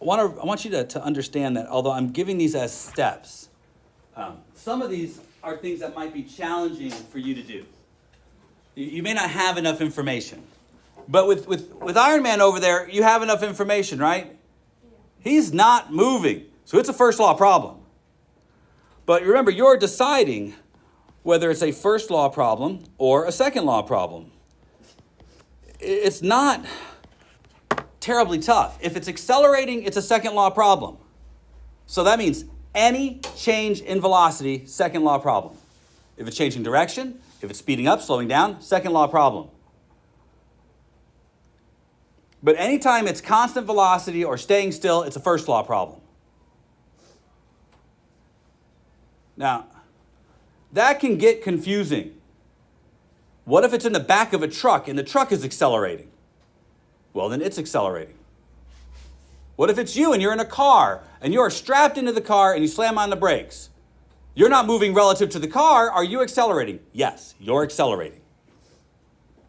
I want you to understand that although I'm giving these as steps, some of these are things that might be challenging for you to do. You may not have enough information. But with Iron Man over there, you have enough information, right? Yeah. He's not moving. So it's a first law problem. But remember, you're deciding whether it's a first law problem or a second law problem. It's not terribly tough. If it's accelerating, it's a second law problem. So that means any change in velocity, second law problem. If it's changing direction, if it's speeding up, slowing down, second law problem. But anytime it's constant velocity or staying still, it's a first law problem. Now, that can get confusing. What if it's in the back of a truck and the truck is accelerating? Well, then it's accelerating. What if it's you and you're in a car and you're strapped into the car and you slam on the brakes? You're not moving relative to the car. Are you accelerating? Yes, you're accelerating.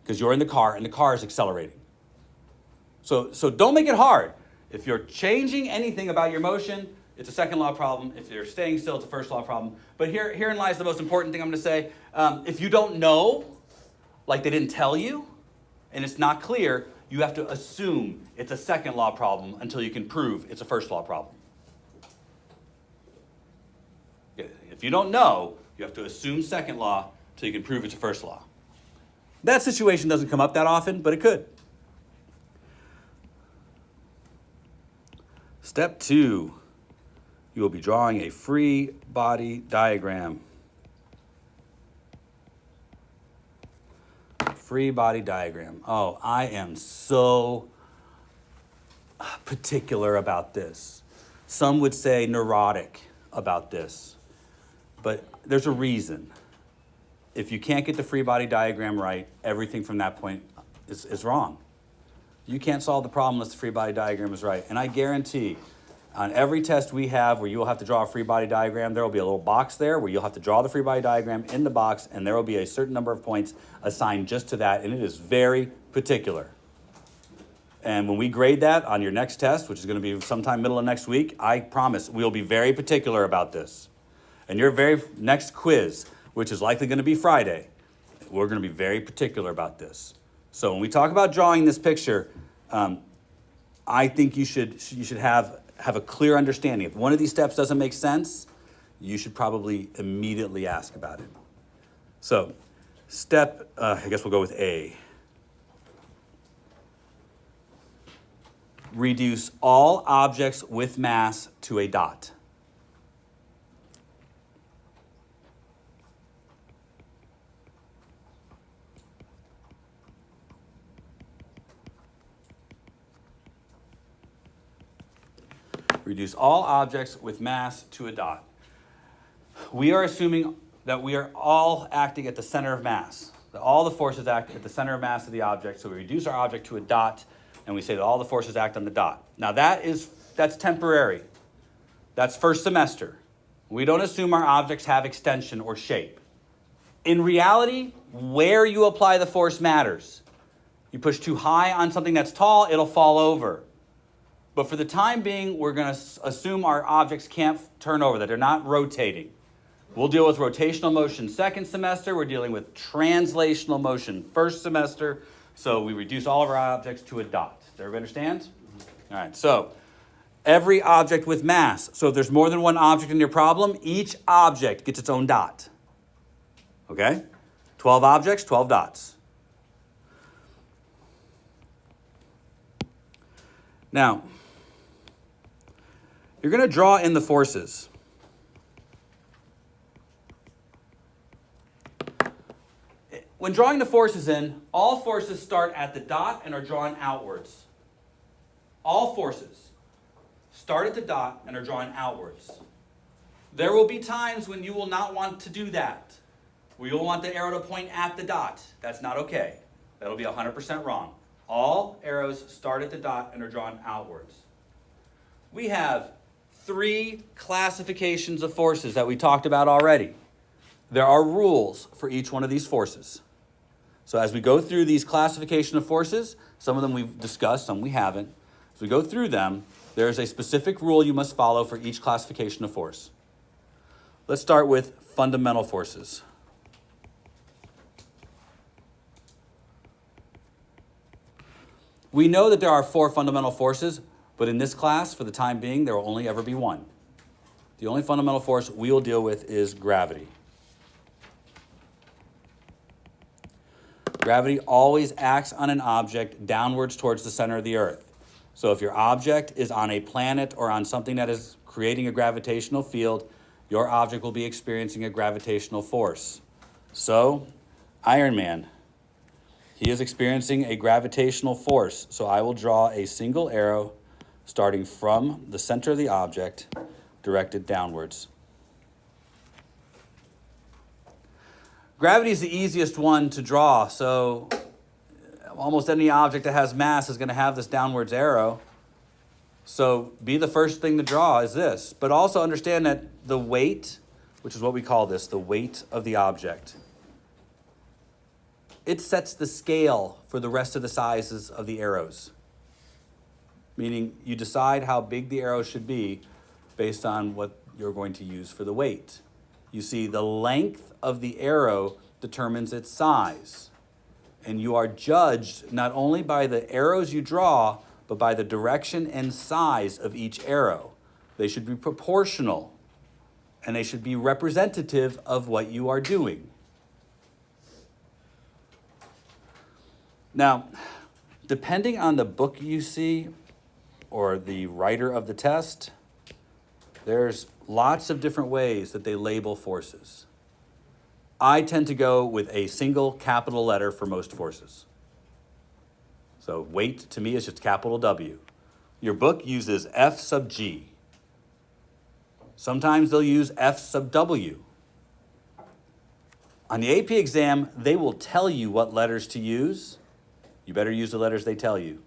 Because you're in the car and the car is accelerating. So don't make it hard. If you're changing anything about your motion, it's a second law problem. If you're staying still, it's a first law problem. But herein lies the most important thing I'm going to say. If you don't know, like they didn't tell you, and it's not clear, you have to assume it's a second law problem until you can prove it's a first law problem. If you don't know, you have to assume second law until you can prove it's a first law. That situation doesn't come up that often, but it could. Step 2, you will be drawing a free body diagram. Free body diagram. Oh, I am so particular about this. Some would say neurotic about this, but there's a reason. If you can't get the free body diagram right, everything from that point is wrong. You can't solve the problem unless the free body diagram is right. And I guarantee on every test we have where you will have to draw a free body diagram, there will be a little box there where you'll have to draw the free body diagram in the box, and there will be a certain number of points assigned just to that, and it is very particular. And when we grade that on your next test, which is going to be sometime middle of next week, I promise we'll be very particular about this. And your very next quiz, which is likely going to be Friday, we're going to be very particular about this. So when we talk about drawing this picture, I think you should have a clear understanding. If one of these steps doesn't make sense, you should probably immediately ask about it. So I guess we'll go with A. Reduce all objects with mass to a dot. Reduce all objects with mass to a dot. We are assuming that we are all acting at the center of mass, that all the forces act at the center of mass of the object, so we reduce our object to a dot, and we say that all the forces act on the dot. Now that's temporary. That's first semester. We don't assume our objects have extension or shape. In reality, where you apply the force matters. You push too high on something that's tall, it'll fall over. But for the time being, we're going to assume our objects can't turn over, that they're not rotating. We'll deal with rotational motion second semester. We're dealing with translational motion first semester. So we reduce all of our objects to a dot. Does everybody understand? All right, so every object with mass. So if there's more than one object in your problem, each object gets its own dot. Okay? 12 objects, 12 dots. Now, you're going to draw in the forces. When drawing the forces in, all forces start at the dot and are drawn outwards. All forces start at the dot and are drawn outwards. There will be times when you will not want to do that, where you'll want the arrow to point at the dot. That's not okay. That'll be 100% wrong. All arrows start at the dot and are drawn outwards. We have 3 classifications of forces that we talked about already. There are rules for each one of these forces. So as we go through these classification of forces, some of them we've discussed, some we haven't. As we go through them, There is a specific rule you must follow for each classification of force. Let's start with fundamental forces. We know that there are 4 fundamental forces, but in this class, for the time being, there will only ever be one. The only fundamental force we will deal with is gravity. Gravity always acts on an object downwards towards the center of the earth. So if your object is on a planet or on something that is creating a gravitational field, your object will be experiencing a gravitational force. So, Iron Man, he is experiencing a gravitational force. So I will draw a single arrow starting from the center of the object, directed downwards. Gravity is the easiest one to draw, so almost any object that has mass is going to have this downwards arrow. So be the first thing to draw is this. But also understand that the weight, which is what we call this, the weight of the object, it sets the scale for the rest of the sizes of the arrows. Meaning you decide how big the arrow should be based on what you're going to use for the weight. You see, the length of the arrow determines its size. And you are judged not only by the arrows you draw, but by the direction and size of each arrow. They should be proportional, and they should be representative of what you are doing. Now, depending on the book you see or the writer of the test, there's lots of different ways that they label forces. I tend to go with a single capital letter for most forces. So weight to me is just capital W. Your book uses F sub G. Sometimes they'll use F sub W. On the AP exam, they will tell you what letters to use. You better use the letters they tell you.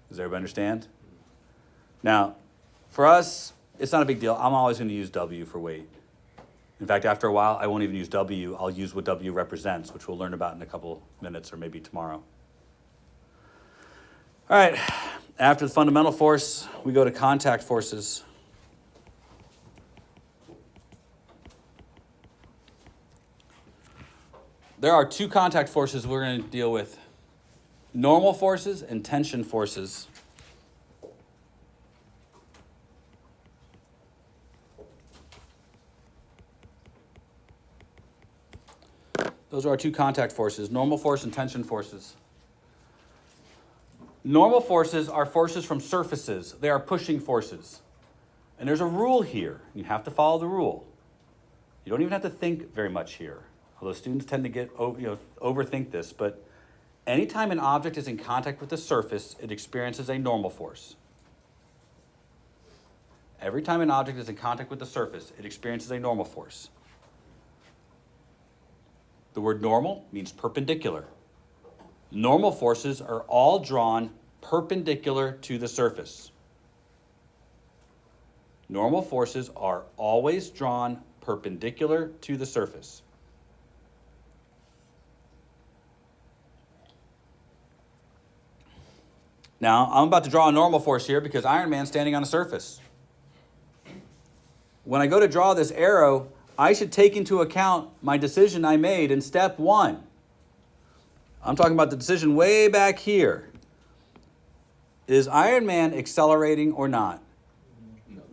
Does everybody understand? Now, for us, it's not a big deal. I'm always going to use W for weight. In fact, after a while, I won't even use W. I'll use what W represents, which we'll learn about in a couple minutes or maybe tomorrow. All right, after the fundamental force, we go to contact forces. There are 2 contact forces we're going to deal with: normal forces and tension forces. Those are our 2 contact forces, normal force and tension forces. Normal forces are forces from surfaces. They are pushing forces. And there's a rule here. You have to follow the rule. You don't even have to think very much here, although students tend to overthink this. But anytime an object is in contact with the surface, it experiences a normal force. Every time an object is in contact with the surface, it experiences a normal force. The word normal means perpendicular. Normal forces are all drawn perpendicular to the surface. Normal forces are always drawn perpendicular to the surface. Now, I'm about to draw a normal force here because Iron Man's standing on a surface. When I go to draw this arrow, I should take into account my decision I made in step 1. I'm talking about the decision way back here. Is Iron Man accelerating or not?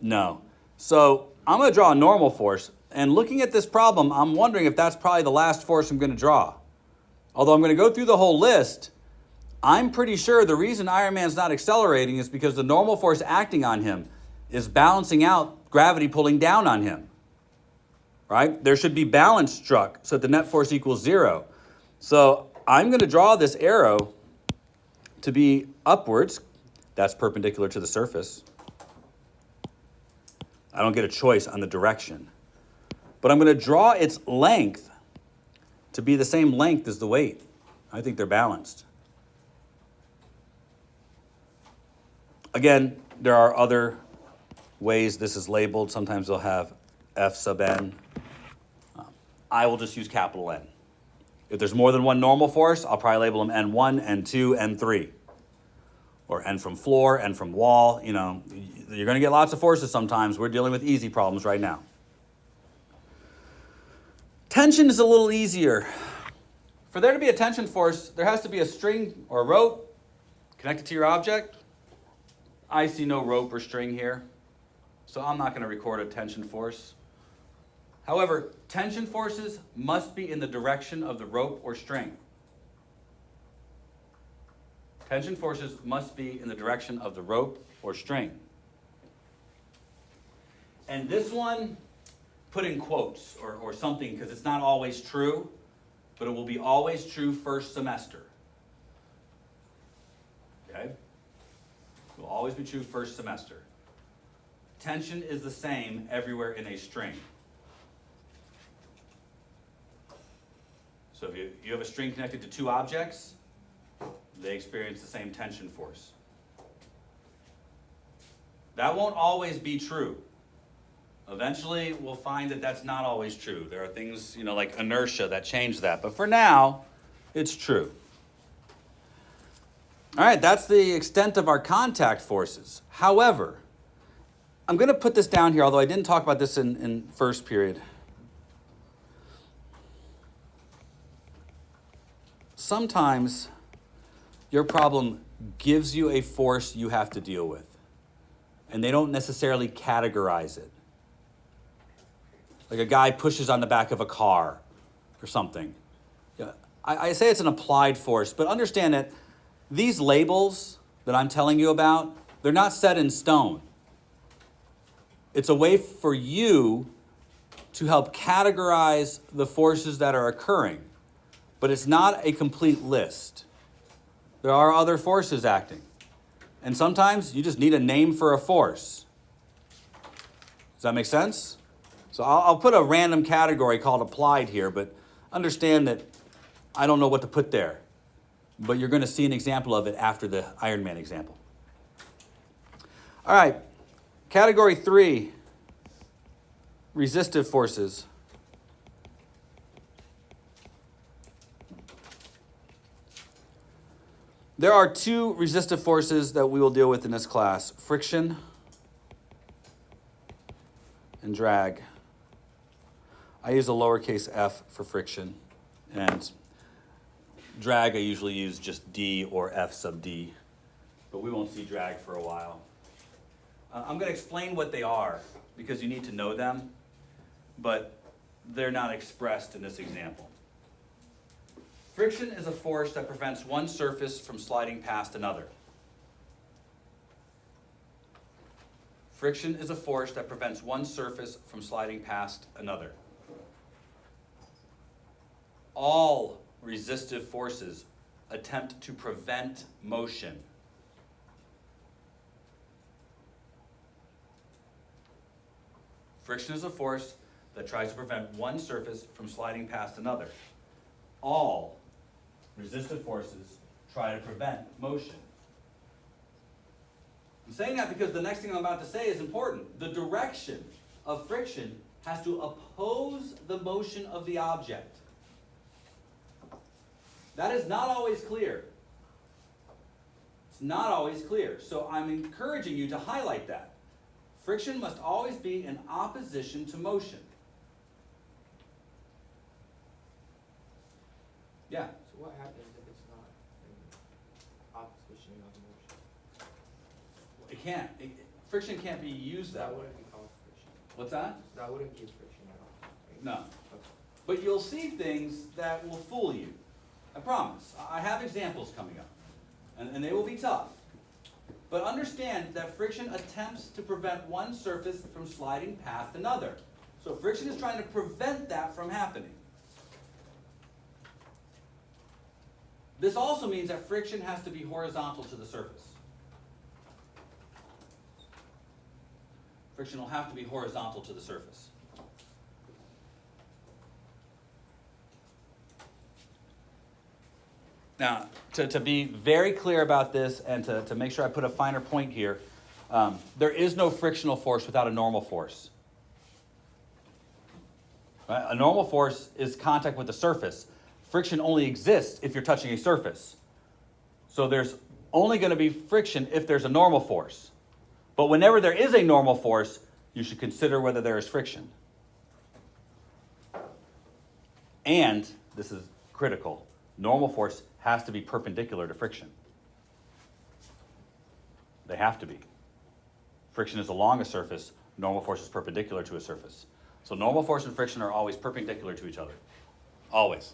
No. So I'm going to draw a normal force. And looking at this problem, I'm wondering if that's probably the last force I'm going to draw. Although I'm going to go through the whole list, I'm pretty sure the reason Iron Man's not accelerating is because the normal force acting on him is balancing out gravity pulling down on him. Right? There should be balance struck so that the net force equals 0. So I'm going to draw this arrow to be upwards. That's perpendicular to the surface. I don't get a choice on the direction. But I'm going to draw its length to be the same length as the weight. I think they're balanced. Again, there are other ways this is labeled. Sometimes they'll have F sub n. I will just use capital N. If there's more than one normal force, I'll probably label them N1, N2, N3. Or N from floor, N from wall. You you're going to get lots of forces sometimes. We're dealing with easy problems right now. Tension is a little easier. For there to be a tension force, there has to be a string or a rope connected to your object. I see no rope or string here, so I'm not going to record a tension force. However, tension forces must be in the direction of the rope or string. Tension forces must be in the direction of the rope or string. And this one, put in quotes or something, because it's not always true, but it will be always true first semester. Okay? It will always be true first semester. Tension is the same everywhere in a string. So if you have a string connected to two objects, they experience the same tension force. That won't always be true. Eventually, we'll find that that's not always true. There are things, like inertia that change that. But for now, it's true. All right, that's the extent of our contact forces. However, I'm going to put this down here, although I didn't talk about this in first period. Sometimes your problem gives you a force you have to deal with, and they don't necessarily categorize it. Like a guy pushes on the back of a car or something. Yeah, I say it's an applied force, but understand that these labels that I'm telling you about, they're not set in stone. It's a way for you to help categorize the forces that are occurring, but it's not a complete list. There are other forces acting, and sometimes you just need a name for a force. Does that make sense? So I'll put a random category called applied here, but understand that I don't know what to put there. But you're going to see an example of it after the Iron Man example. All right, category 3, resistive forces. There are 2 resistive forces that we will deal with in this class: friction and drag. I use a lowercase f for friction, and drag I usually use just d or f sub d, but we won't see drag for a while. I'm going to explain what they are because you need to know them, but they're not expressed in this example. Friction is a force that prevents one surface from sliding past another. Friction is a force that prevents one surface from sliding past another. All resistive forces attempt to prevent motion. Friction is a force that tries to prevent one surface from sliding past another. All resistive forces try to prevent motion. I'm saying that because the next thing I'm about to say is important. The direction of friction has to oppose the motion of the object. That is not always clear. It's not always clear. So I'm encouraging you to highlight that. Friction must always be in opposition to motion. Yeah? So what happens if it's not in opposition of motion? It can't. Friction can't be used that way. That wouldn't be called friction. What's that? That wouldn't be friction at all. Right? No. Okay. But you'll see things that will fool you. I promise. I have examples coming up, and they will be tough. But understand that friction attempts to prevent one surface from sliding past another. So friction is trying to prevent that from happening. This also means that friction has to be horizontal to the surface. Friction will have to be horizontal to the surface. Now, to be very clear about this and to make sure I put a finer point here, there is no frictional force without a normal force. Right? A normal force is contact with the surface. Friction only exists if you're touching a surface. So there's only going to be friction if there's a normal force. But whenever there is a normal force, you should consider whether there is friction. And, this is critical, normal force has to be perpendicular to friction. They have to be. Friction is along a surface, normal force is perpendicular to a surface. So normal force and friction are always perpendicular to each other. Always.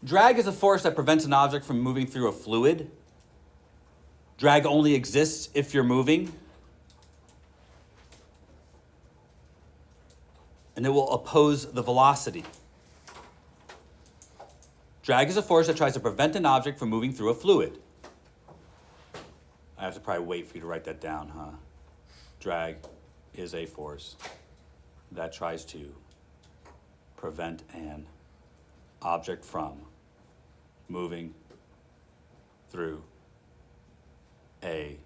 Drag is a force that prevents an object from moving through a fluid. Drag only exists if you're moving. And it will oppose the velocity. Drag is a force that tries to prevent an object from moving through a fluid. I have to probably wait for you to write that down, huh? Drag is a force that tries to prevent an object from moving through a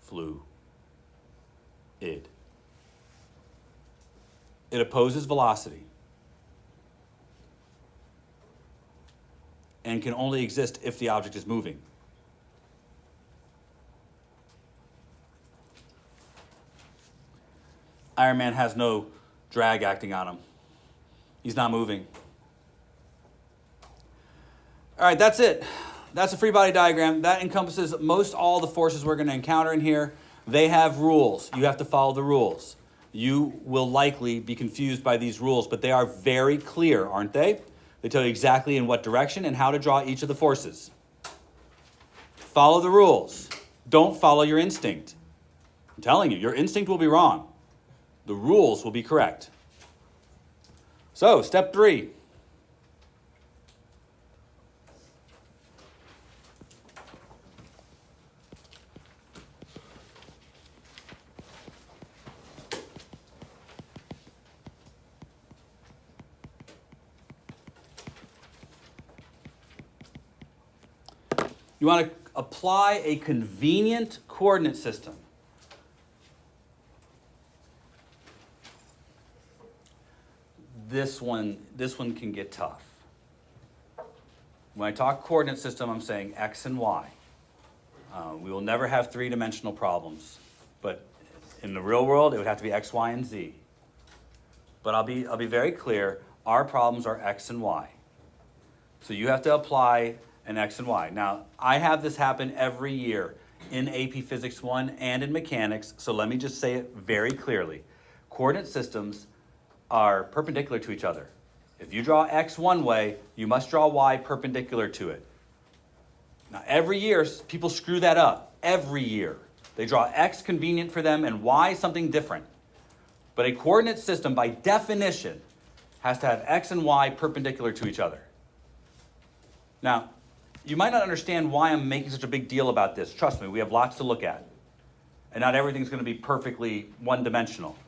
fluid. It opposes velocity and can only exist if the object is moving. Iron Man has no drag acting on him. He's not moving. All right, that's it. That's a free body diagram. That encompasses most all the forces we're going to encounter in here. They have rules. You have to follow the rules. You will likely be confused by these rules, but they are very clear, aren't they? They tell you exactly in what direction and how to draw each of the forces. Follow the rules. Don't follow your instinct. I'm telling you, your instinct will be wrong. The rules will be correct. So, step 3. You want to apply a convenient coordinate system. This one can get tough. When I talk coordinate system, I'm saying X and Y. We will never have three-dimensional problems, but in the real world, it would have to be X, Y, and Z. But I'll be very clear, our problems are X and Y. So you have to apply an X and Y. Now, I have this happen every year in AP Physics 1 and in mechanics, so let me just say it very clearly. Coordinate systems are perpendicular to each other. If you draw X one way, you must draw Y perpendicular to it. Now, every year, people screw that up. Every year. They draw X convenient for them and Y something different. But a coordinate system, by definition, has to have X and Y perpendicular to each other. Now, you might not understand why I'm making such a big deal about this. Trust me, we have lots to look at. And not everything's going to be perfectly one-dimensional.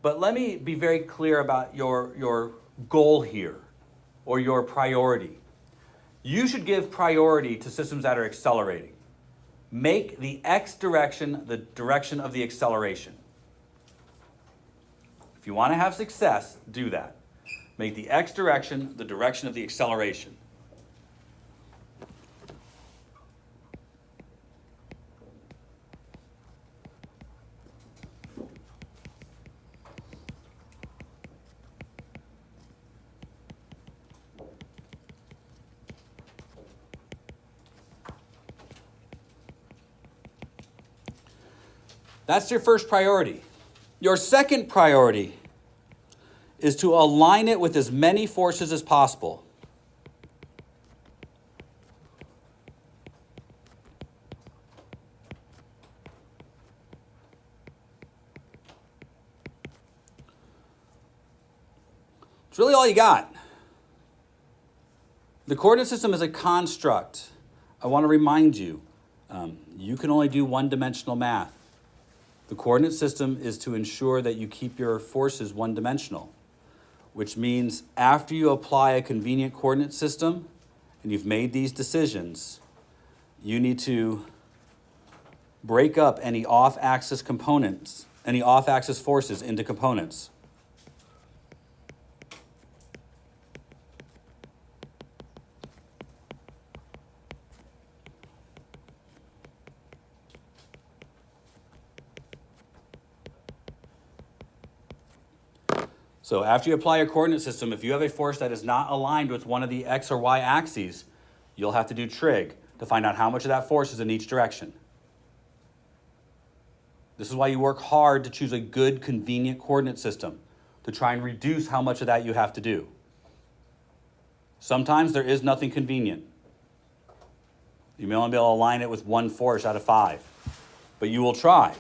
But let me be very clear about your goal here, or your priority. You should give priority to systems that are accelerating. Make the X direction the direction of the acceleration. If you want to have success, do that. Make the X direction the direction of the acceleration. That's your first priority. Your second priority is to align it with as many forces as possible. It's really all you got. The coordinate system is a construct. I want to remind you, you can only do one-dimensional math. The coordinate system is to ensure that you keep your forces one-dimensional, which means after you apply a convenient coordinate system and you've made these decisions, you need to break up any off-axis components, any off-axis forces into components. So after you apply your coordinate system, if you have a force that is not aligned with one of the x or y axes, you'll have to do trig to find out how much of that force is in each direction. This is why you work hard to choose a good, convenient coordinate system, to try and reduce how much of that you have to do. Sometimes there is nothing convenient. You may only be able to align it with one force out of 5, but you will try.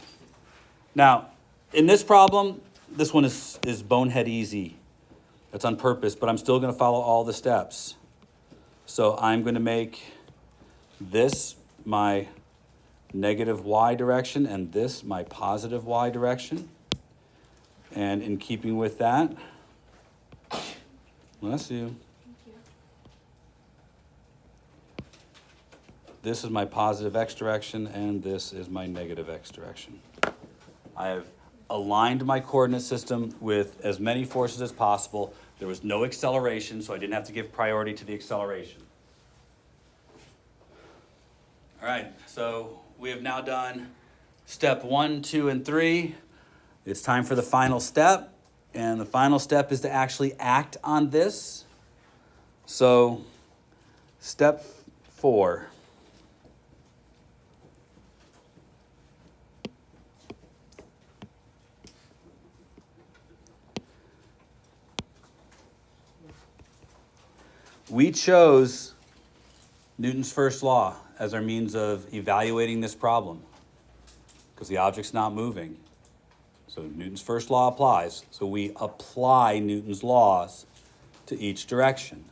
Now, in this problem, this one is bonehead easy. That's on purpose, but I'm still going to follow all the steps. So I'm going to make this my negative y direction and this my positive y direction. And in keeping with that, bless you. This is my positive x direction, and this is my negative x direction. I have aligned my coordinate system with as many forces as possible. There was no acceleration, so I didn't have to give priority to the acceleration. All right, so we have now done step 1, 2, and 3. It's time for the final step, and the final step is to actually act on this. So, step 4. We chose Newton's first law as our means of evaluating this problem because the object's not moving. So Newton's first law applies. So we apply Newton's laws to each direction.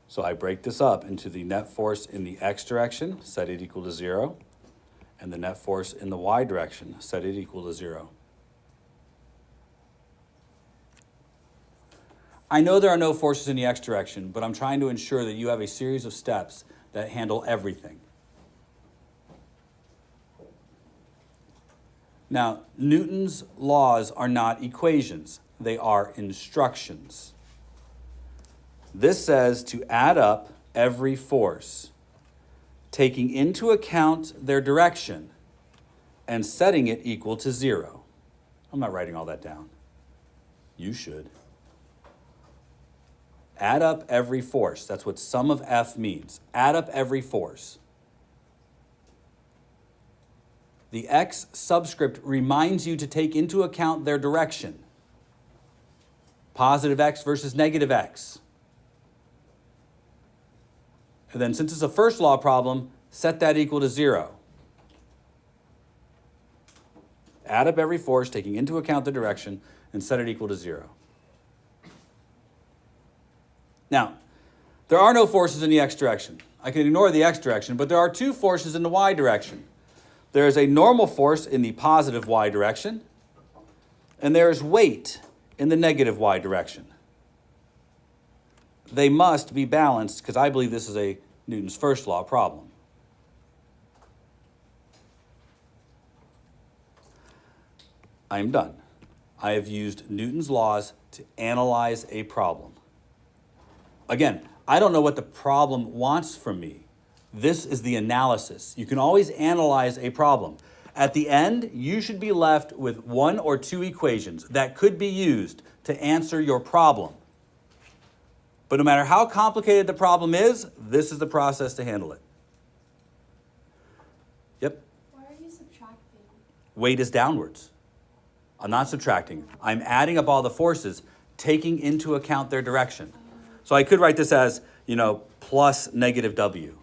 So I break this up into the net force in the x direction, set it equal to 0, and the net force in the y direction, set it equal to 0. I know there are no forces in the x direction, but I'm trying to ensure that you have a series of steps that handle everything. Now, Newton's laws are not equations. They are instructions. This says to add up every force, taking into account their direction and setting it equal to 0. I'm not writing all that down. You should. Add up every force. That's what sum of F means. Add up every force. The X subscript reminds you to take into account their direction. Positive X versus negative X. And then since it's a first law problem, set that equal to 0. Add up every force, taking into account the direction, and set it equal to 0. Now, there are no forces in the x direction. I can ignore the x direction, but there are 2 forces in the y direction. There is a normal force in the positive y direction, and there is weight in the negative y direction. They must be balanced because I believe this is a Newton's first law problem. I am done. I have used Newton's laws to analyze a problem. Again, I don't know what the problem wants from me. This is the analysis. You can always analyze a problem. At the end, you should be left with 1 or 2 equations that could be used to answer your problem. But no matter how complicated the problem is, this is the process to handle it. Yep? Why are you subtracting? Weight is downwards. I'm not subtracting. I'm adding up all the forces, taking into account their direction. So I could write this as, plus negative W.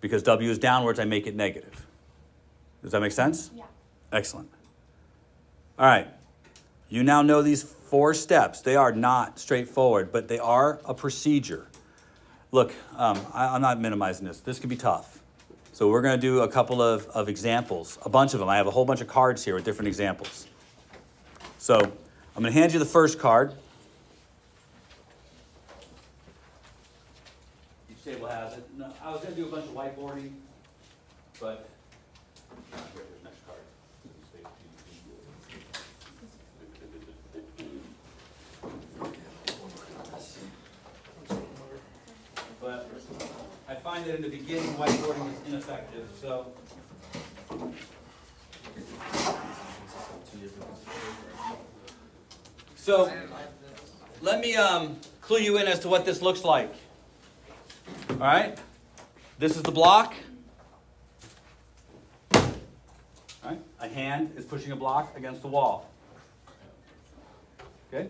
Because W is downwards, I make it negative. Does that make sense? Yeah. Excellent. All right. You now know these 4 steps. They are not straightforward, but they are a procedure. Look, I'm not minimizing this. This can be tough. So we're going to do a couple of examples, a bunch of them. I have a whole bunch of cards here with different examples. So I'm going to hand you the first card. Each table has it. No, I was going to do a bunch of whiteboarding, but here's the next card. But I find that in the beginning, whiteboarding is ineffective, so So let me clue you in as to what this looks like. All right? This is the block. All right? A hand is pushing a block against the wall. Okay?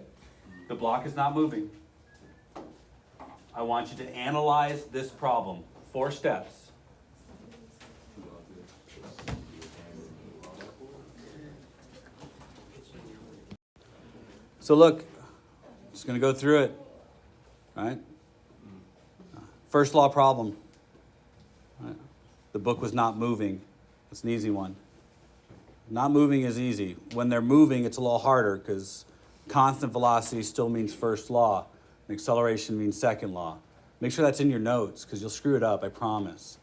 The block is not moving. I want you to analyze this problem. 4 steps. So look, just going to go through it. All right? First law problem. All right? The book was not moving. It's an easy one. Not moving is easy. When they're moving, it's a little harder because constant velocity still means first law. And acceleration means second law. Make sure that's in your notes because you'll screw it up, I promise.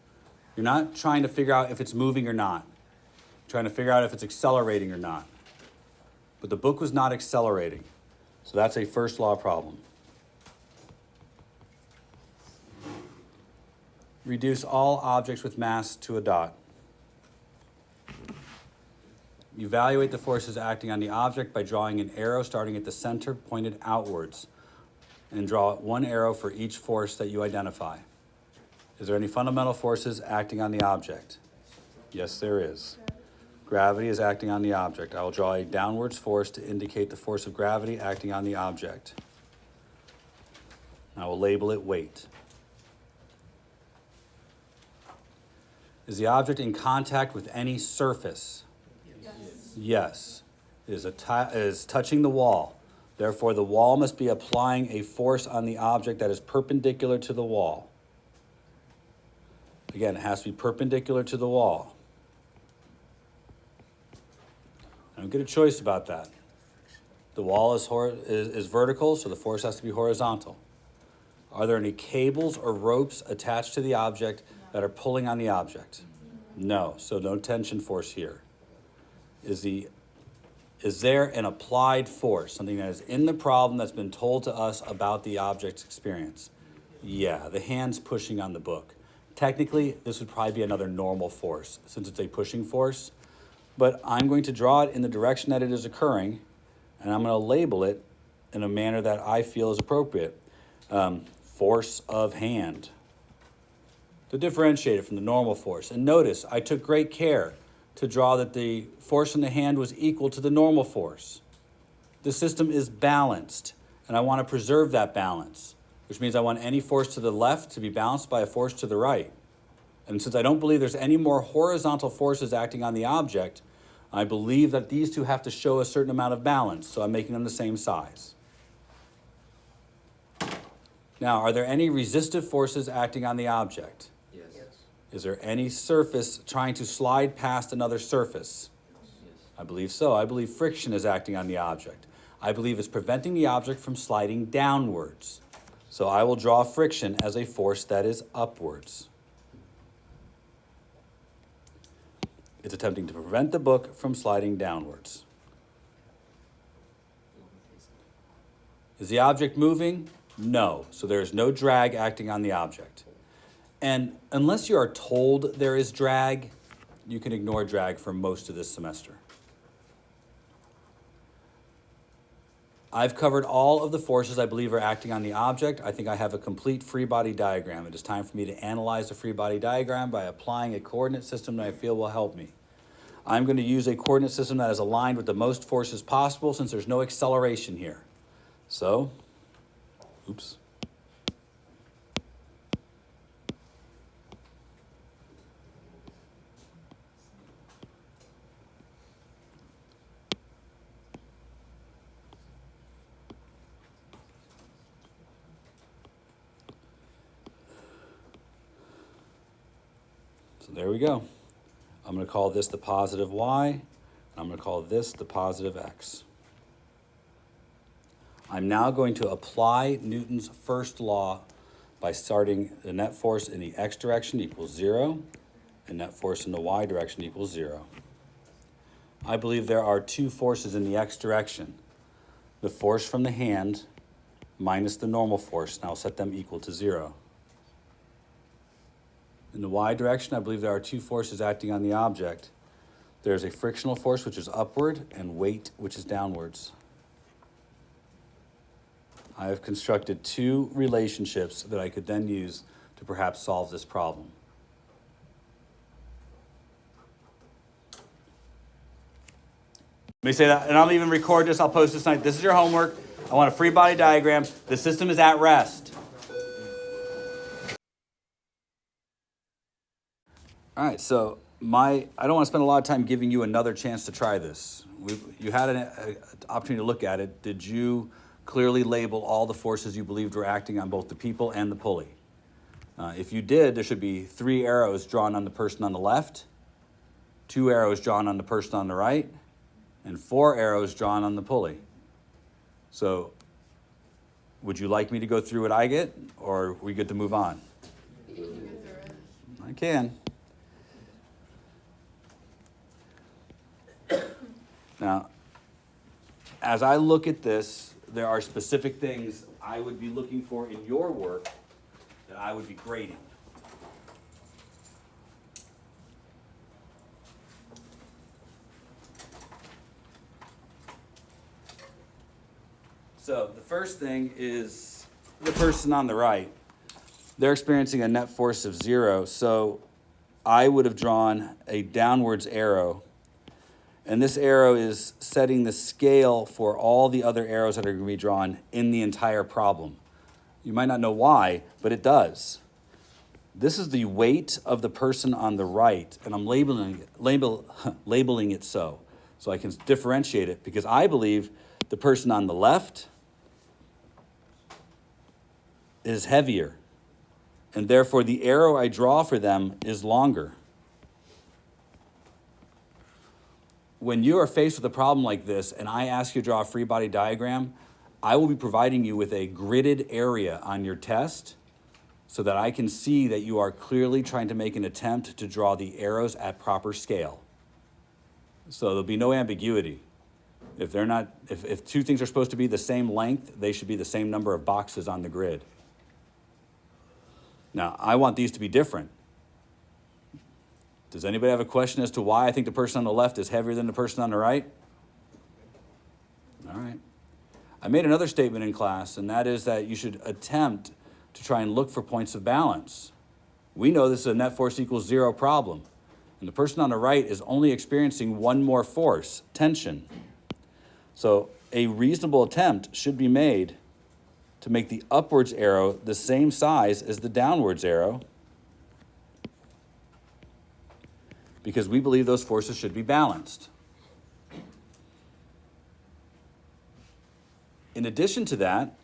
You're not trying to figure out if it's moving or not. You're trying to figure out if it's accelerating or not. But the book was not accelerating. So that's a first law problem. Reduce all objects with mass to a dot. Evaluate the forces acting on the object by drawing an arrow starting at the center pointed outwards. And draw 1 arrow for each force that you identify. Is there any fundamental forces acting on the object? Yes, there is. Gravity is acting on the object. I will draw a downwards force to indicate the force of gravity acting on the object. I will label it weight. Is the object in contact with any surface? Yes. It is touching the wall. Therefore, the wall must be applying a force on the object that is perpendicular to the wall. Again, it has to be perpendicular to the wall. I don't get a choice about that. The wall is vertical, so the force has to be horizontal. Are there any cables or ropes attached to the object that are pulling on the object? No, so no tension force here. Is there an applied force, something that is in the problem that's been told to us about the object's experience? Yeah, the hand's pushing on the book. Technically, this would probably be another normal force since it's a pushing force, but I'm going to draw it in the direction that it is occurring, and I'm going to label it in a manner that I feel is appropriate. Force of hand. To differentiate it from the normal force. And notice, I took great care to draw that the force in the hand was equal to the normal force. The system is balanced, and I want to preserve that balance, which means I want any force to the left to be balanced by a force to the right. And since I don't believe there's any more horizontal forces acting on the object, I believe that these two have to show a certain amount of balance, so I'm making them the same size. Now, are there any resistive forces acting on the object? Yes. Is there any surface trying to slide past another surface? Yes. I believe so. I believe friction is acting on the object. I believe it's preventing the object from sliding downwards. So I will draw friction as a force that is upwards. It's attempting to prevent the book from sliding downwards. Is the object moving? No. So there is no drag acting on the object. And unless you are told there is drag, you can ignore drag for most of this semester. I've covered all of the forces I believe are acting on the object. I think I have a complete free body diagram. It is time for me to analyze the free body diagram by applying a coordinate system that I feel will help me. I'm going to use a coordinate system that is aligned with the most forces possible since there's no acceleration here. So, oops. So there we go. I'm going to call this the positive y, and I'm going to call this the positive x. I'm now going to apply Newton's first law by starting the net force in the x direction equals 0, and net force in the y direction equals 0. I believe there are two forces in the x direction. The force from the hand minus the normal force, and I'll set them equal to 0. In the y direction, I believe there are two forces acting on the object. There's a frictional force, which is upward, and weight, which is downwards. I have constructed two relationships that I could then use to perhaps solve this problem. Let me say that, and I'll even record this. I'll post this tonight. This is your homework. I want a free body diagram. The system is at rest. All right, so I don't want to spend a lot of time giving you another chance to try this. You had an opportunity to look at it. Did you clearly label all the forces you believed were acting on both the people and the pulley? If you did, there should be 3 arrows drawn on the person on the left, 2 arrows drawn on the person on the right, and 4 arrows drawn on the pulley. So would you like me to go through what I get, or are we good to move on? I can. Now, as I look at this, there are specific things I would be looking for in your work that I would be grading. So the first thing is the person on the right. They're experiencing a net force of 0, so I would have drawn a downwards arrow. And this arrow is setting the scale for all the other arrows that are going to be drawn in the entire problem. You might not know why, but it does. This is the weight of the person on the right, and I'm labeling it so I can differentiate it, because I believe the person on the left is heavier, and therefore the arrow I draw for them is longer. When you are faced with a problem like this and I ask you to draw a free body diagram, I will be providing you with a gridded area on your test so that I can see that you are clearly trying to make an attempt to draw the arrows at proper scale. So there'll be no ambiguity. If two things are supposed to be the same length, they should be the same number of boxes on the grid. Now, I want these to be different. Does anybody have a question as to why I think the person on the left is heavier than the person on the right? All right. I made another statement in class, and that is that you should attempt to try and look for points of balance. We know this is a net force equals 0 problem, and the person on the right is only experiencing one more force, tension. So a reasonable attempt should be made to make the upwards arrow the same size as the downwards arrow, because we believe those forces should be balanced. In addition to that,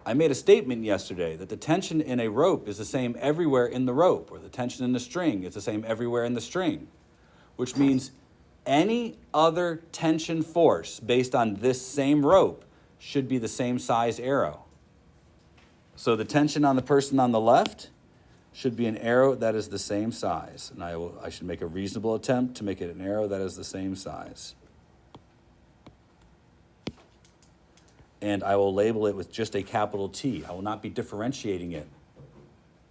I made a statement yesterday that the tension in a rope is the same everywhere in the rope, or the tension in the string is the same everywhere in the string, which means any other tension force based on this same rope should be the same size arrow. So the tension on the person on the left should be an arrow that is the same size. And I should make a reasonable attempt to make it an arrow that is the same size. And I will label it with just a capital T. I will not be differentiating it.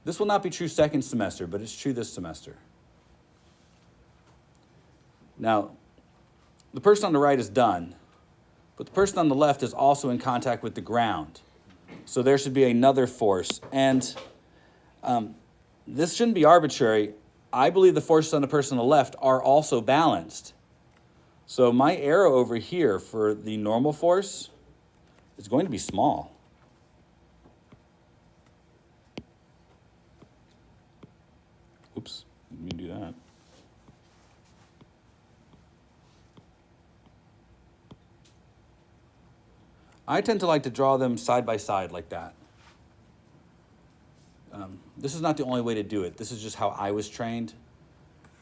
This will not be true second semester, but it's true this semester. Now, the person on the right is done, but the person on the left is also in contact with the ground. So there should be another force. And this shouldn't be arbitrary. I believe the forces on the person on the left are also balanced. So my arrow over here for the normal force is going to be small. Oops, let me do that. I tend to like to draw them side by side like that. This is not the only way to do it. This is just how I was trained.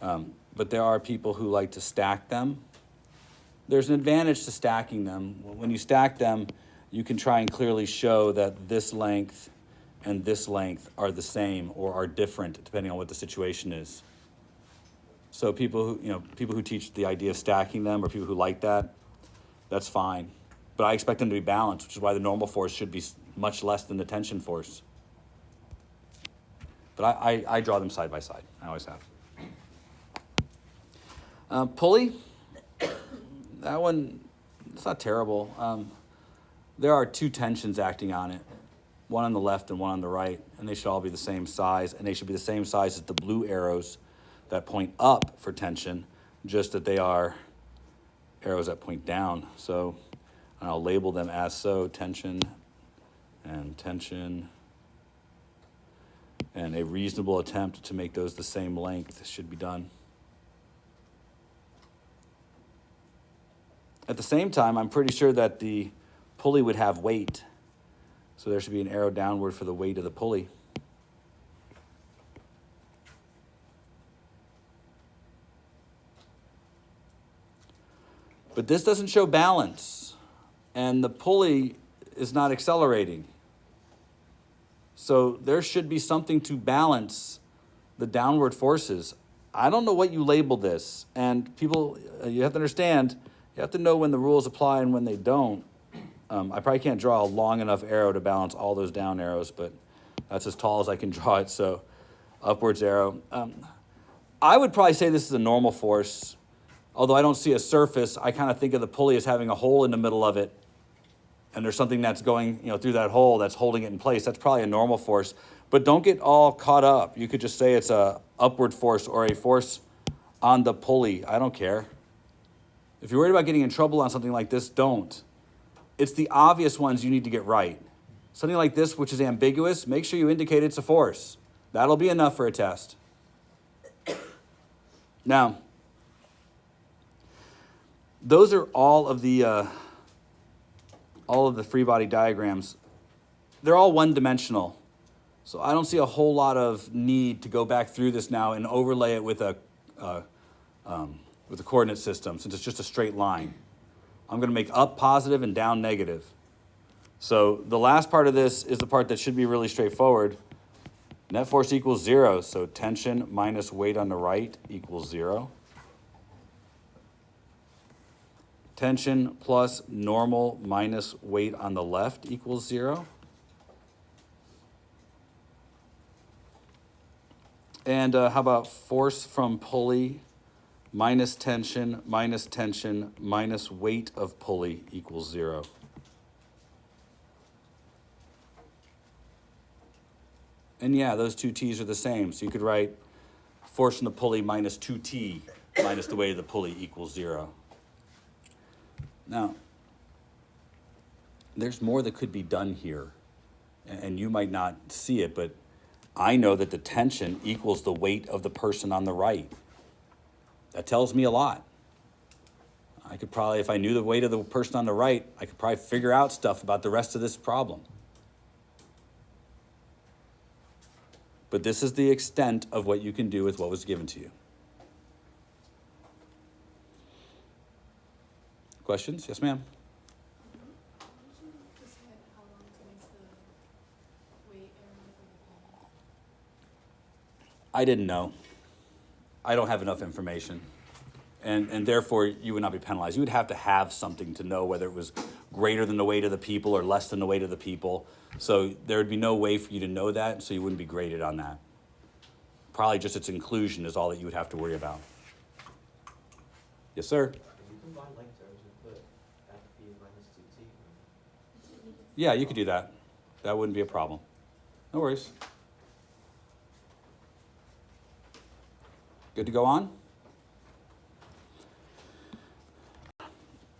But there are people who like to stack them. There's an advantage to stacking them. When you stack them, you can try and clearly show that this length and this length are the same or are different depending on what the situation is. So people who teach the idea of stacking them, or people who like that, that's fine. But I expect them to be balanced, which is why the normal force should be much less than the tension force. But I draw them side by side. I always have. Pulley, that one, it's not terrible. there are two tensions acting on it, one on the left and one on the right, and they should all be the same size, and they should be the same size as the blue arrows that point up for tension, just that they are arrows that point down. So I'll label them as so, tension, and a reasonable attempt to make those the same length should be done. At the same time, I'm pretty sure that the pulley would have weight. So there should be an arrow downward for the weight of the pulley. But this doesn't show balance, and the pulley is not accelerating. So there should be something to balance the downward forces. I don't know what you label this, and people, you have to understand, you have to know when the rules apply and when they don't. I probably can't draw a long enough arrow to balance all those down arrows, but that's as tall as I can draw it, so upwards arrow. I would probably say this is a normal force. Although I don't see a surface, I kind of think of the pulley as having a hole in the middle of it, and there's something that's going, through that hole that's holding it in place. That's probably a normal force. But don't get all caught up. You could just say it's a upward force or a force on the pulley. I don't care. If you're worried about getting in trouble on something like this, don't. It's the obvious ones you need to get right. Something like this, which is ambiguous, make sure you indicate it's a force. That'll be enough for a test. Now, those are all of the free body diagrams. They're all one-dimensional. So I don't see a whole lot of need to go back through this now and overlay it with a coordinate system, since it's just a straight line. I'm going to make up positive and down negative. So the last part of this is the part that should be really straightforward. Net force equals 0, so tension minus weight on the right equals 0. Tension plus normal minus weight on the left equals 0. And how about force from pulley minus tension minus weight of pulley equals 0. And yeah, those two T's are the same. So you could write force from the pulley minus 2T minus the weight of the pulley equals 0. Now, there's more that could be done here, and you might not see it, but I know that the tension equals the weight of the person on the right. That tells me a lot. I could probably, if I knew the weight of the person on the right, I could probably figure out stuff about the rest of this problem. But this is the extent of what you can do with what was given to you. Questions? Yes, ma'am. I didn't know. I don't have enough information. And therefore, you would not be penalized. You would have to have something to know whether it was greater than the weight of the people or less than the weight of the people. So there would be no way for you to know that, so you wouldn't be graded on that. Probably just its inclusion is all that you would have to worry about. Yes, sir? If you combine length terms and put FP minus 2T. Yeah, you could do that. That wouldn't be a problem. No worries. Good to go on?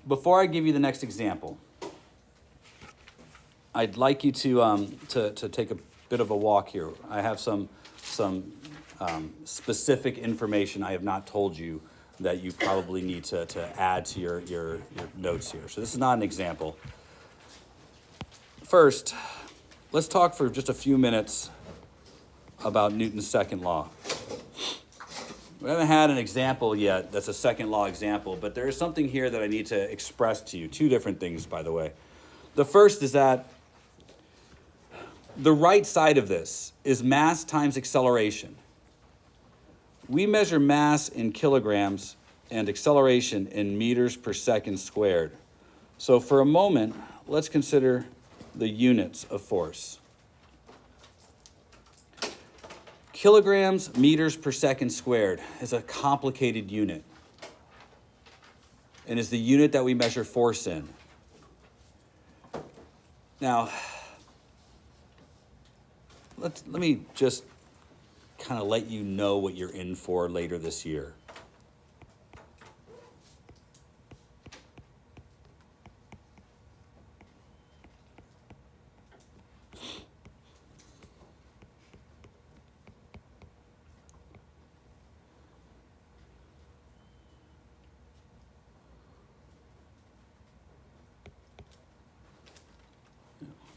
Before I give you the next example, I'd like you to take a bit of a walk here. I have some specific information I have not told you that you probably need to add to your notes here. So this is not an example. First, let's talk for just a few minutes about Newton's second law. We haven't had an example yet that's a second law example, but there is something here that I need to express to you. Two different things, by the way. The first is that the right side of this is mass times acceleration. We measure mass in kilograms and acceleration in meters per second squared. So for a moment, let's consider the units of force. Kilograms meters per second squared is a complicated unit and is the unit that we measure force in. Now, let me just kind of let you know what you're in for later this year.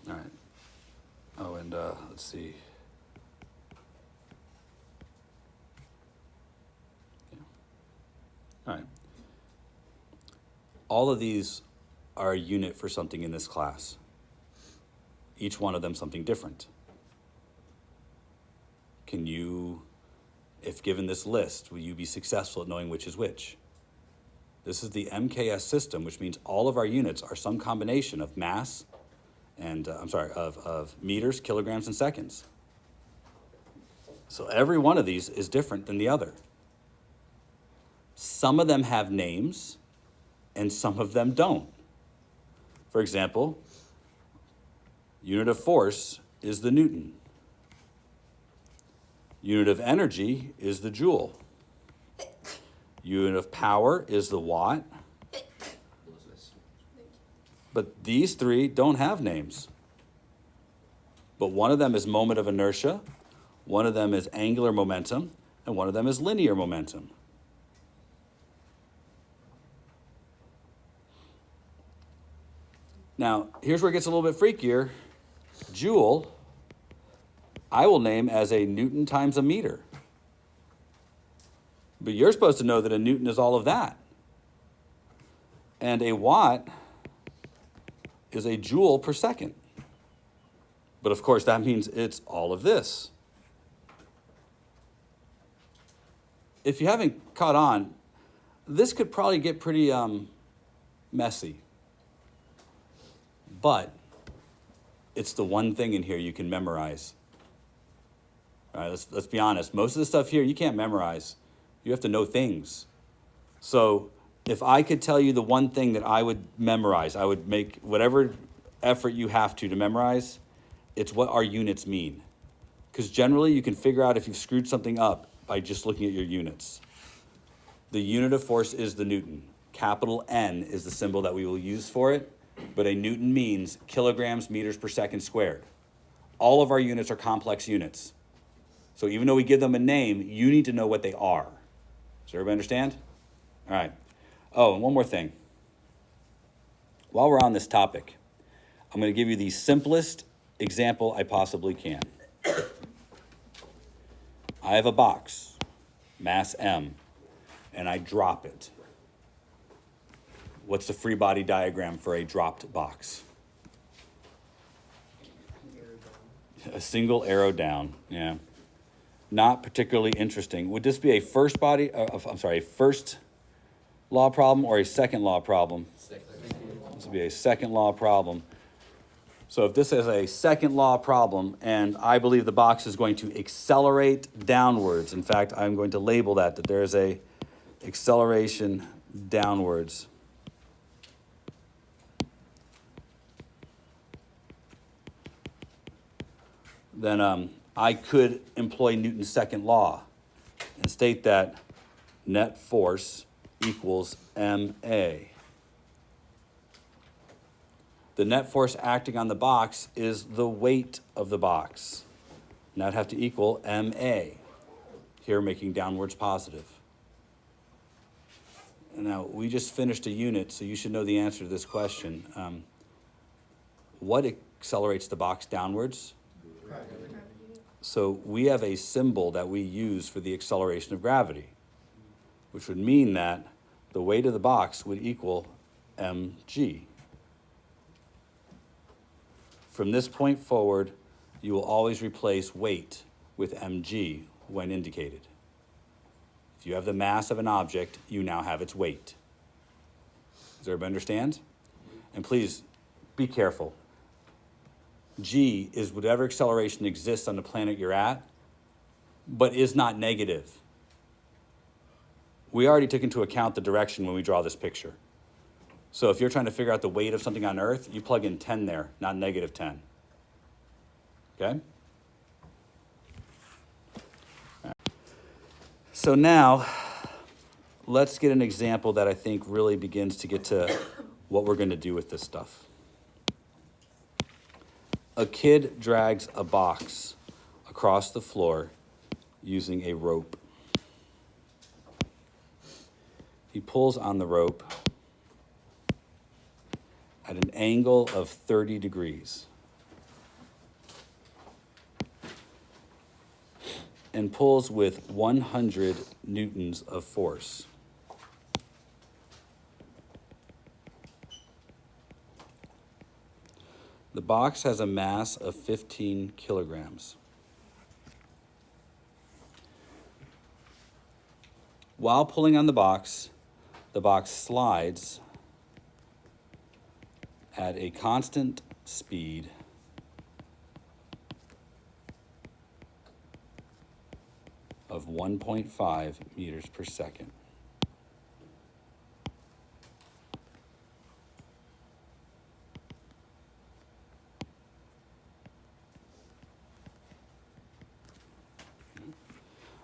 All right. Oh, and let's see. Yeah. All right. All of these are a unit for something in this class. Each one of them something different. Can you, if given this list, will you be successful at knowing which is which? This is the Mks system, which means all of our units are some combination of mass and, of meters, kilograms, and seconds. So every one of these is different than the other. Some of them have names, and some of them don't. For example, unit of force is the Newton. Unit of energy is the joule. Unit of power is the watt. But these three don't have names. But one of them is moment of inertia, one of them is angular momentum, and one of them is linear momentum. Now, here's where it gets a little bit freakier. Joule, I will name as a Newton times a meter. But you're supposed to know that a Newton is all of that. And a watt is a joule per second. But of course, that means it's all of this. If you haven't caught on, this could probably get pretty messy. But it's the one thing in here you can memorize. All right, let's be honest. Most of the stuff here you can't memorize. You have to know things. So if I could tell you the one thing that I would memorize, I would make whatever effort you have to memorize, it's what our units mean. Because generally you can figure out if you've screwed something up by just looking at your units. The unit of force is the Newton. Capital N is the symbol that we will use for it, but a Newton means kilograms, meters per second squared. All of our units are complex units. So even though we give them a name, you need to know what they are. Does everybody understand? All right. Oh, and one more thing. While we're on this topic, I'm going to give you the simplest example I possibly can. I have a box, mass M, and I drop it. What's the free body diagram for a dropped box? A single arrow down, yeah. Not particularly interesting. Would this be a first law problem or a second law problem? This would be a second law problem. So if this is a second law problem, and I believe the box is going to accelerate downwards, in fact, I'm going to label that there is a acceleration downwards. Then I could employ Newton's second law and state that net force equals ma. The net force acting on the box is the weight of the box. And that'd have to equal ma, here making downwards positive. Now, we just finished a unit, so you should know the answer to this question. What accelerates the box downwards? So we have a symbol that we use for the acceleration of gravity, which would mean that the weight of the box would equal mg. From this point forward, you will always replace weight with mg when indicated. If you have the mass of an object, you now have its weight. Does everybody understand? And please, be careful. G is whatever acceleration exists on the planet you're at, but is not negative. We already took into account the direction when we draw this picture. So if you're trying to figure out the weight of something on Earth, you plug in 10 there, not negative 10. Okay? All right. So now, let's get an example that I think really begins to get to what we're going to do with this stuff. A kid drags a box across the floor using a rope. He pulls on the rope at an angle of 30 degrees and pulls with 100 newtons of force. The box has a mass of 15 kilograms. While pulling on the box slides at a constant speed of 1.5 meters per second.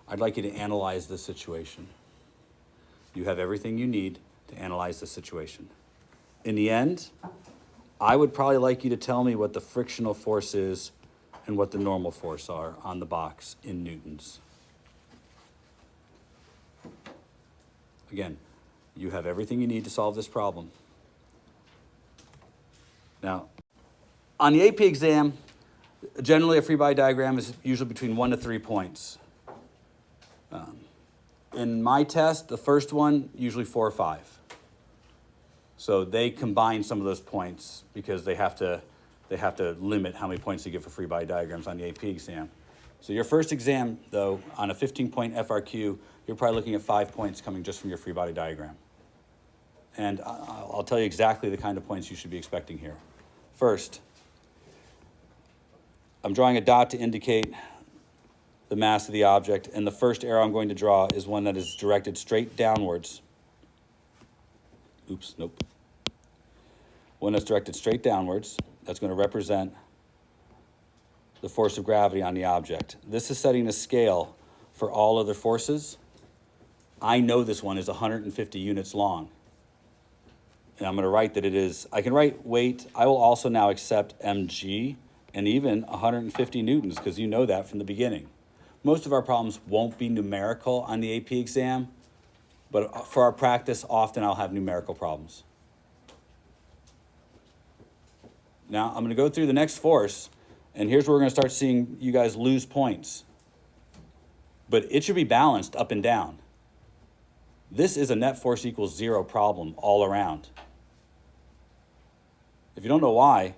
I'd like you to analyze the situation. You have everything you need to analyze the situation. In the end, I would probably like you to tell me what the frictional force is and what the normal force are on the box in newtons. Again, you have everything you need to solve this problem. Now, on the AP exam, generally a free body diagram is usually between 1 to 3 points. In my test, the first one, usually 4 or 5. So they combine some of those points because they have to limit how many points they give for free body diagrams on the AP exam. So your first exam, though, on a 15-point FRQ, you're probably looking at 5 points coming just from your free body diagram. And I'll tell you exactly the kind of points you should be expecting here. First, I'm drawing a dot to indicate the mass of the object, and the first arrow I'm going to draw is one that is directed straight downwards. Oops, nope. One that's directed straight downwards, that's going to represent the force of gravity on the object. This is setting the scale for all other forces. I know this one is 150 units long. And I'm going to write that it is, I can write weight. I will also now accept mg and even 150 newtons, because you know that from the beginning. Most of our problems won't be numerical on the AP exam, but for our practice, often I'll have numerical problems. Now, I'm going to go through the next force, and here's where we're going to start seeing you guys lose points. But it should be balanced up and down. This is a net force equals 0 problem all around. If you don't know why,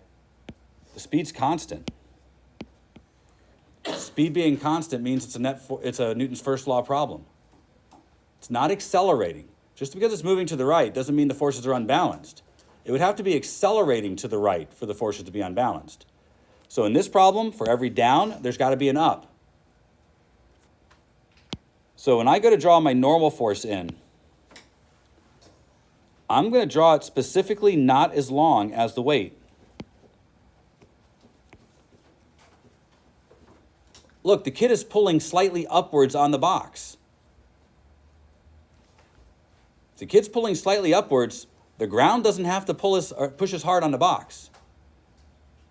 the speed's constant. Speed being constant means it's a Newton's first law problem. It's not accelerating. Just because it's moving to the right doesn't mean the forces are unbalanced. It would have to be accelerating to the right for the forces to be unbalanced. So in this problem, for every down, there's got to be an up. So when I go to draw my normal force in, I'm going to draw it specifically not as long as the weight. Look, the kid is pulling slightly upwards on the box. If the kid's pulling slightly upwards, the ground doesn't have to push as hard on the box.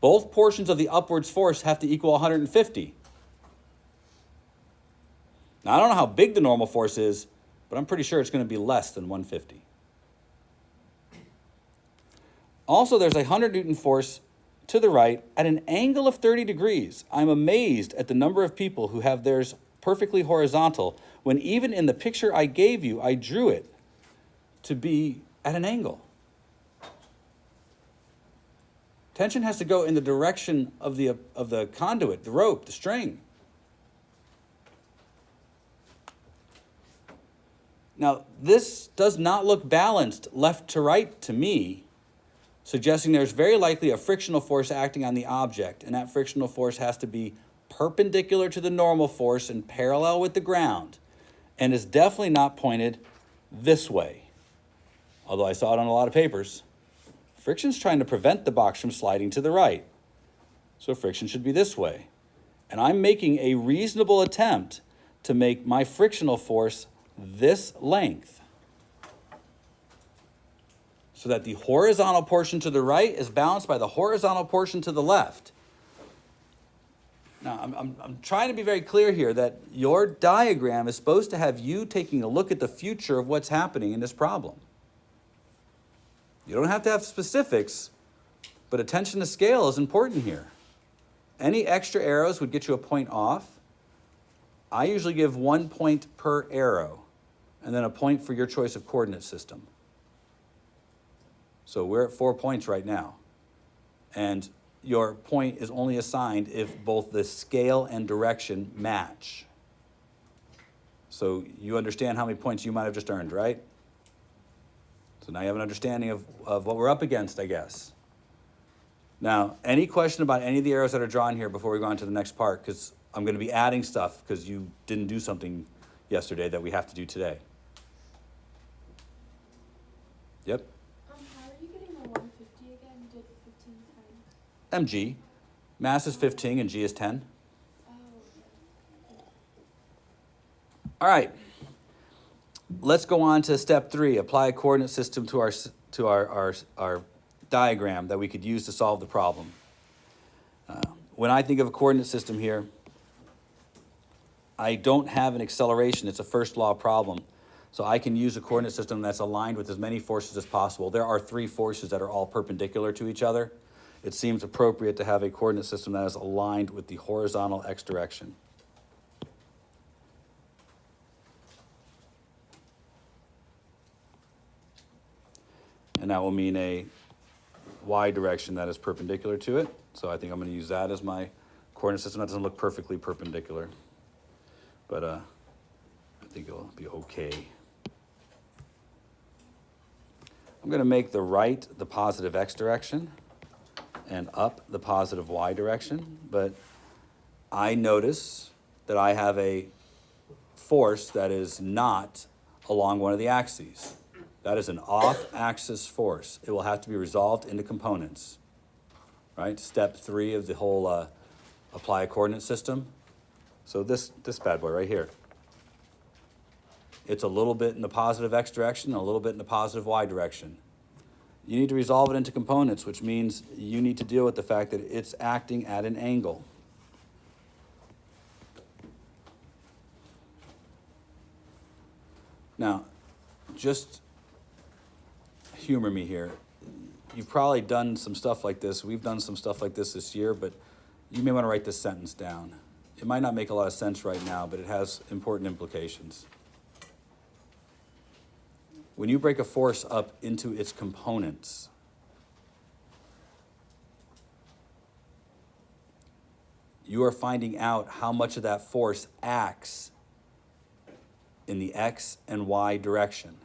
Both portions of the upwards force have to equal 150. Now, I don't know how big the normal force is, but I'm pretty sure it's going to be less than 150. Also, there's a 100 Newton force to the right at an angle of 30 degrees. I'm amazed at the number of people who have theirs perfectly horizontal when even in the picture I gave you, I drew it to be at an angle. Tension has to go in the direction of the conduit, the rope, the string. Now, this does not look balanced left to right to me, suggesting there's very likely a frictional force acting on the object, and that frictional force has to be perpendicular to the normal force and parallel with the ground, and is definitely not pointed this way, although I saw it on a lot of papers. Friction's trying to prevent the box from sliding to the right. So friction should be this way. And I'm making a reasonable attempt to make my frictional force this length, so that the horizontal portion to the right is balanced by the horizontal portion to the left. Now, I'm trying to be very clear here that your diagram is supposed to have you taking a look at the future of what's happening in this problem. You don't have to have specifics, but attention to scale is important here. Any extra arrows would get you a point off. I usually give 1 point per arrow, and then a point for your choice of coordinate system. So we're at 4 points right now. And your point is only assigned if both the scale and direction match. So you understand how many points you might have just earned, right? So now you have an understanding of what we're up against, I guess. Now, any question about any of the arrows that are drawn here before we go on to the next part? Because I'm going to be adding stuff because you didn't do something yesterday that we have to do today. Yep. How are you getting the 150 again? You did 15 times. mg. Mass is 15 and g is 10. Oh, okay. All right. Let's go on to step 3. Apply a coordinate system to our diagram that we could use to solve the problem. When I think of a coordinate system here, I don't have an acceleration. It's a first law problem. So I can use a coordinate system that's aligned with as many forces as possible. There are 3 forces that are all perpendicular to each other. It seems appropriate to have a coordinate system that is aligned with the horizontal x direction. And that will mean a y direction that is perpendicular to it. So I think I'm going to use that as my coordinate system. That doesn't look perfectly perpendicular, but I think it'll be okay. I'm going to make the right the positive x direction and up the positive y direction, but I notice that I have a force that is not along one of the axes. That is an off-axis force. It will have to be resolved into components, right? Step 3 of the whole apply a coordinate system. So this bad boy right here. It's a little bit in the positive x direction and a little bit in the positive y direction. You need to resolve it into components, which means you need to deal with the fact that it's acting at an angle. Now, just humor me here. You've probably done some stuff like this. We've done some stuff like this year, but you may want to write this sentence down. It might not make a lot of sense right now, but it has important implications. When you break a force up into its components, you are finding out how much of that force acts in the x and y direction.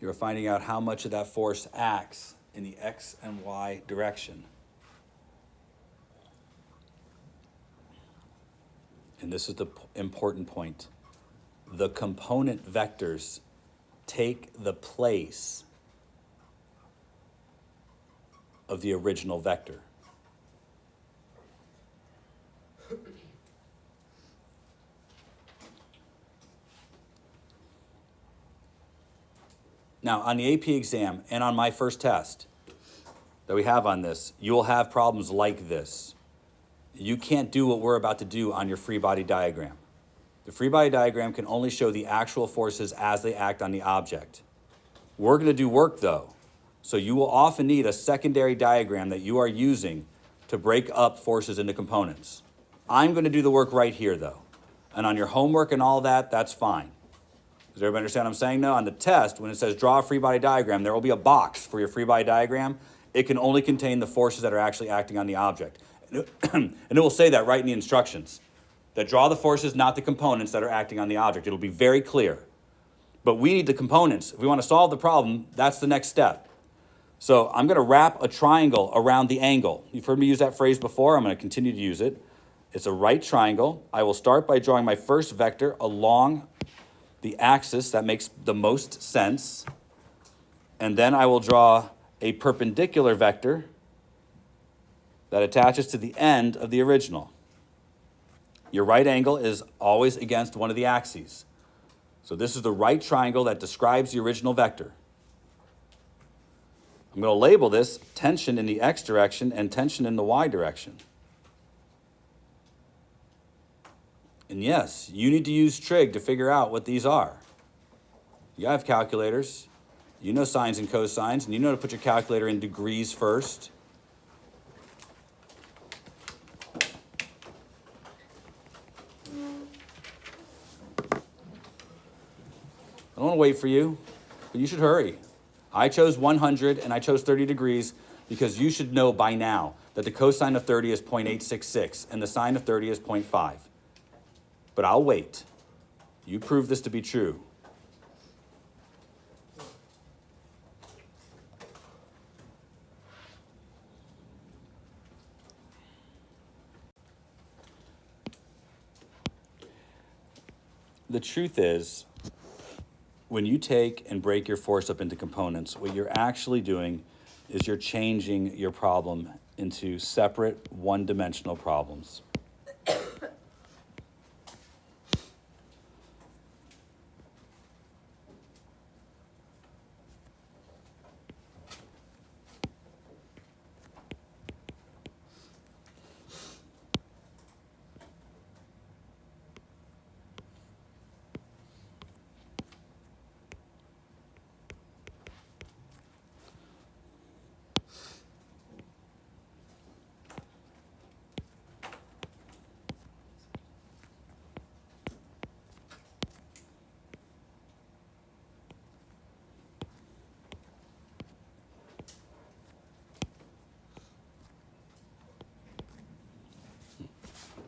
You're finding out how much of that force acts in the x and y direction. And this is the important point. The component vectors take the place of the original vector. Now, on the AP exam and on my first test that we have on this, you'll have problems like this. You can't do what we're about to do on your free body diagram. The free body diagram can only show the actual forces as they act on the object. We're going to do work, though. So you will often need a secondary diagram that you are using to break up forces into components. I'm going to do the work right here, though. And on your homework and all that, that's fine. Does everybody understand what I'm saying? No, on the test, when it says draw a free body diagram, there will be a box for your free body diagram. It can only contain the forces that are actually acting on the object. And it will say that right in the instructions, that draw the forces, not the components that are acting on the object. It'll be very clear. But we need the components. If we want to solve the problem, that's the next step. So I'm going to wrap a triangle around the angle. You've heard me use that phrase before. I'm going to continue to use it. It's a right triangle. I will start by drawing my first vector along the axis that makes the most sense. And then I will draw a perpendicular vector that attaches to the end of the original. Your right angle is always against one of the axes. So this is the right triangle that describes the original vector. I'm going to label this tension in the x direction and tension in the y direction. And yes, you need to use trig to figure out what these are. You have calculators. You know sines and cosines, and you know to put your calculator in degrees first. I don't want to wait for you, but you should hurry. I chose 100 and I chose 30 degrees because you should know by now that the cosine of 30 is 0.866 and the sine of 30 is 0.5. But I'll wait. You prove this to be true. The truth is, when you take and break your force up into components, what you're actually doing is you're changing your problem into separate one-dimensional problems.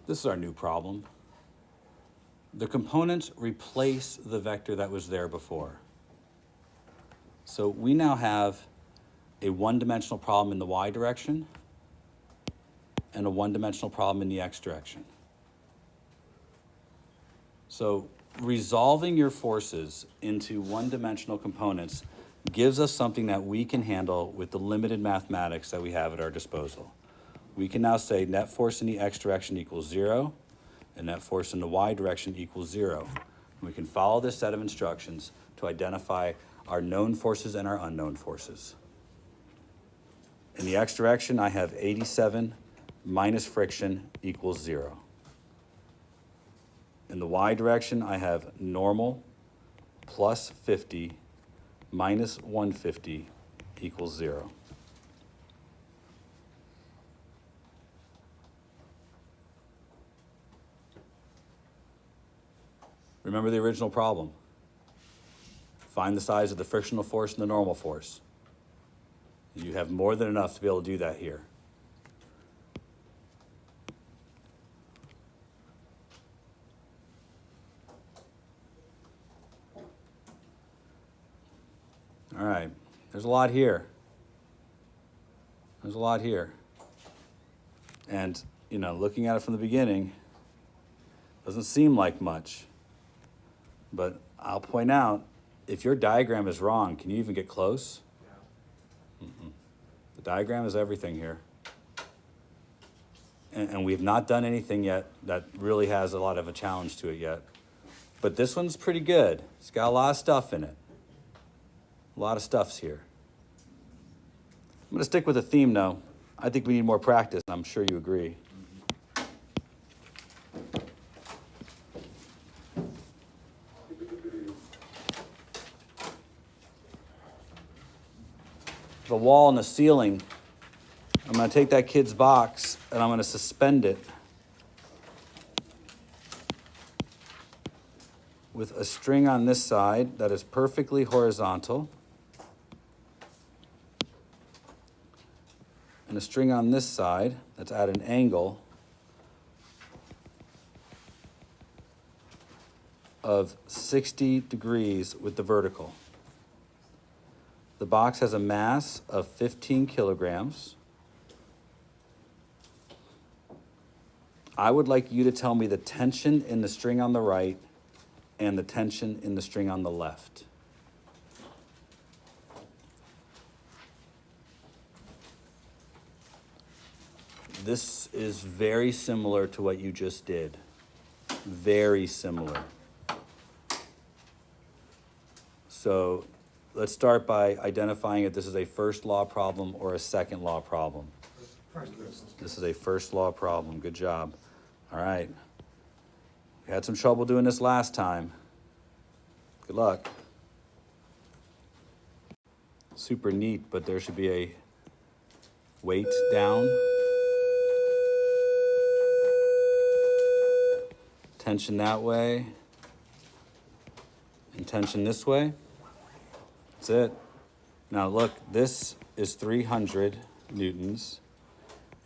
This is our new problem. The components replace the vector that was there before. So we now have a one-dimensional problem in the y direction and a one-dimensional problem in the x direction. So resolving your forces into one-dimensional components gives us something that we can handle with the limited mathematics that we have at our disposal. We can now say net force in the x direction equals 0, and net force in the y direction equals 0. And we can follow this set of instructions to identify our known forces and our unknown forces. In the x direction, I have 87 minus friction equals 0. In the y direction, I have normal plus 50 minus 150 equals 0. Remember the original problem. Find the size of the frictional force and the normal force. You have more than enough to be able to do that here. All right, there's a lot here. There's a lot here. And, you know, looking at it from the beginning, doesn't seem like much. But I'll point out, if your diagram is wrong, can you even get close? Yeah. The diagram is everything here. And we've not done anything yet that really has a lot of a challenge to it yet. But this one's pretty good. It's got a lot of stuff in it. A lot of stuff's here. I'm going to stick with the theme, though. I think we need more practice, and I'm sure you agree. The wall and the ceiling, I'm going to take that kid's box and I'm going to suspend it with a string on this side that is perfectly horizontal and a string on this side that's at an angle of 60 degrees with the vertical. The box has a mass of 15 kilograms. I would like you to tell me the tension in the string on the right and the tension in the string on the left. This is very similar to what you just did. Very similar. So let's start by identifying if this is a first law problem or a second law problem. This is a first law problem. Good job. All right. We had some trouble doing this last time. Good luck. Super neat, but there should be a weight down. Tension that way. And tension this way. That's it. Now look, this is 300 newtons.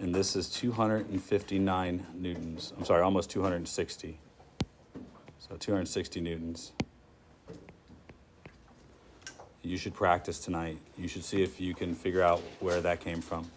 And this is 259 newtons. I'm sorry, almost 260. So 260 newtons. You should practice tonight. You should see if you can figure out where that came from.